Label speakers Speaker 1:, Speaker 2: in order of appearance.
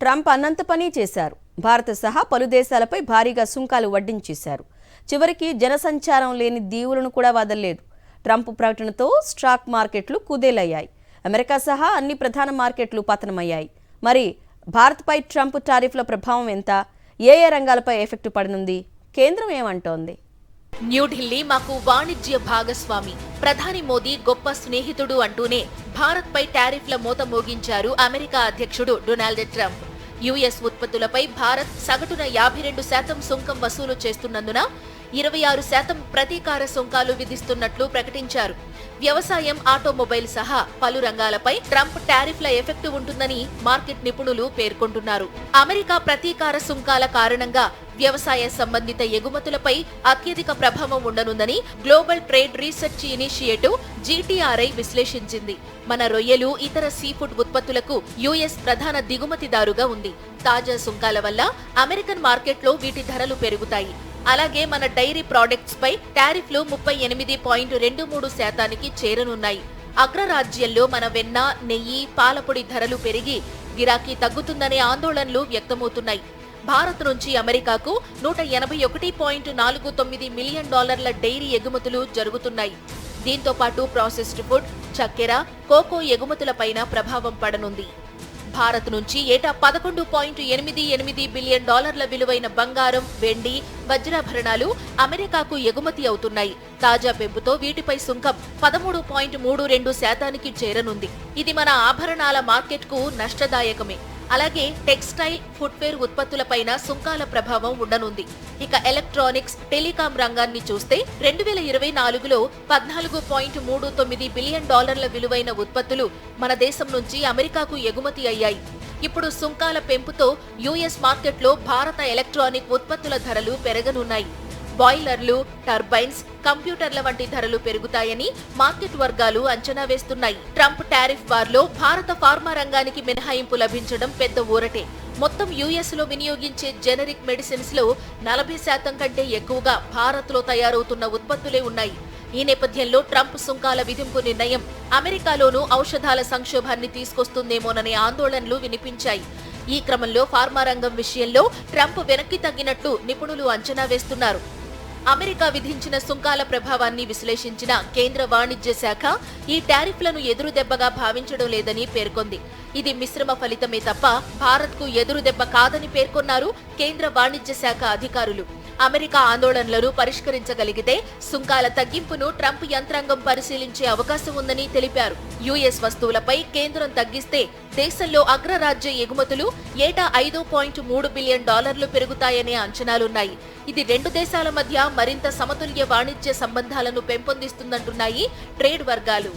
Speaker 1: Trump అన్నంత పని చేశారు. భారత సహా పలు దేశాలపై భారీగా సుంకాలు వడ్డించేశారు. చివరికి జనసంచారం లేని దీవులను కూడా వదలలేదు. ట్రంప్ ప్రకటనతో స్టాక్ మార్కెట్లు కుదేలయ్యాయి. అమెరికా సహా అన్ని ప్రధాన మార్కెట్లు పతనమయ్యాయి. మరి భారత్పై ట్రంప్ టారిఫ్ల ప్రభావం ఎంత? ఏ రంగాలపై ఎఫెక్ట్ పడనుంది? కేంద్రం ఏమంటోంది?
Speaker 2: న్యూఢిల్లీ మాకు వాణిజ్య భాగస్వామి, ప్రధాని మోదీ గొప్ప స్నేహితుడు అంటూనే భారత్పై టారిఫ్ల మోత మోగించారు అమెరికా అధ్యక్షుడు డొనాల్డ్ ట్రంప్. యుఎస్ ఉత్పత్తులపై భారత్ సగటున 52% సుంకం వసూలు చేస్తున్నందున 26% ప్రతీకార సుంకాలు విధిస్తున్నట్లు ప్రకటించారు. వ్యవసాయం, ఆటోమొబైల్ సహా పలు రంగాలపై ట్రంప్ టారిఫ్ల ఎఫెక్ట్ ఉంటుందని మార్కెట్ నిపుణులు పేర్కొంటున్నారు. అమెరికా ప్రతీకార సుంకాల కారణంగా వ్యవసాయ సంబంధిత ఎగుమతులపై అత్యధిక ప్రభావం ఉండనుందని global trade research initiative GTRI విశ్లేషించింది. మన రొయ్యలు, ఇతర సీఫుడ్ ఉత్పత్తులకు యుఎస్ ప్రధాన దిగుమతిదారుగా ఉంది. తాజా సుంకాల వల్ల అమెరికన్ మార్కెట్లో వీటి ధరలు పెరుగుతాయి. అలాగే మన డైరీ ప్రాడక్ట్స్ పై టారిఫ్లు 38.23% చేరనున్నాయి. అగ్రరాజ్యాల్లో మన వెన్న, నెయ్యి, పాలపొడి ధరలు పెరిగి గిరాకీ తగ్గుతుందనే ఆందోళనలు వ్యక్తమవుతున్నాయి. భారత్ నుంచి అమెరికాకు $181.49 మిలియన్ డైరీ ఎగుమతులు జరుగుతున్నాయి. దీంతో పాటు ప్రాసెస్డ్ ఫుడ్, చక్కెర, కోకో ఎగుమతులపైన ప్రభావం పడనుంది. భారత్ నుంచి ఏటా $11.88 బిలియన్ విలువైన బంగారం, వెండి, వజ్రాభరణాలు అమెరికాకు ఎగుమతి అవుతున్నాయి. తాజా పెంపుతో వీటిపై సుంకం 13.32% చేరనుంది. ఇది మన ఆభరణాల మార్కెట్కు నష్టదాయకమే. అలాగే టెక్స్టైల్, ఫుట్వేర్ ఉత్పత్తులపైన సుంకాల ప్రభావం ఉండనుంది. ఇక ఎలక్ట్రానిక్స్, టెలికాం రంగాన్ని చూస్తే 2024లో $14.39 బిలియన్ విలువైన ఉత్పత్తులు మన దేశం నుంచి అమెరికాకు ఎగుమతి అయ్యాయి. ఇప్పుడు సుంకాల పెంపుతో యుఎస్ మార్కెట్లో భారత ఎలక్ట్రానిక్ ఉత్పత్తుల ధరలు పెరగనున్నాయి. బాయిలర్లు, టర్బైన్స్, కంప్యూటర్ల వంటి ధరలు పెరుగుతాయని మార్కెట్ వర్గాలు అంచనా వేస్తున్నాయి. ట్రంప్ టారిఫ్ వార్లో భారత ఫార్మా రంగానికి మినహాయింపు లభించడం పెద్ద ఊరటే. మొత్తం యుఎస్ లో వినియోగించే జెనరిక్ మెడిసిన్స్ లో 40% కంటే ఎక్కువగా భారత్ లో తయారవుతున్న ఉత్పత్తులే ఉన్నాయి. ఈ నేపథ్యంలో ట్రంప్ సుంకాల విధింపు నిర్ణయం అమెరికాలోనూ ఔషధాల సంక్షోభాన్ని తీసుకొస్తుందేమోననే ఆందోళనలు వినిపించాయి. ఈ క్రమంలో ఫార్మా రంగం విషయంలో ట్రంప్ వెనక్కి తగ్గినట్లు నిపుణులు అంచనా వేస్తున్నారు. అమెరికా విధించిన సుంకాల ప్రభావాన్ని విశ్లేషించిన కేంద్ర వాణిజ్య శాఖ ఈ టారిఫ్లను ఎదురుదెబ్బగా భావించడం లేదని పేర్కొంది. ఇది మిశ్రమ ఫలితమే తప్ప భారత్కు ఎదురుదెబ్బ కాదని పేర్కొన్నారు కేంద్ర వాణిజ్య శాఖ అధికారులు. అమెరికా ఆందోళనలను పరిష్కరించగలిగితే సుంకాల తగ్గింపును ట్రంప్ యంత్రాంగం పరిశీలించే అవకాశం ఉందని తెలిపారు. యుఎస్ వస్తువులపై కేంద్రం తగ్గిస్తే దేశంలో అగ్రరాజ్య ఎగుమతులు ఏటా $5.3 బిలియన్ పెరుగుతాయనే అంచనాలున్నాయి. ఇది రెండు దేశాల మధ్య మరింత సమతుల్య వాణిజ్య సంబంధాలను పెంపొందిస్తుందంటున్నాయి ట్రేడ్ వర్గాలు.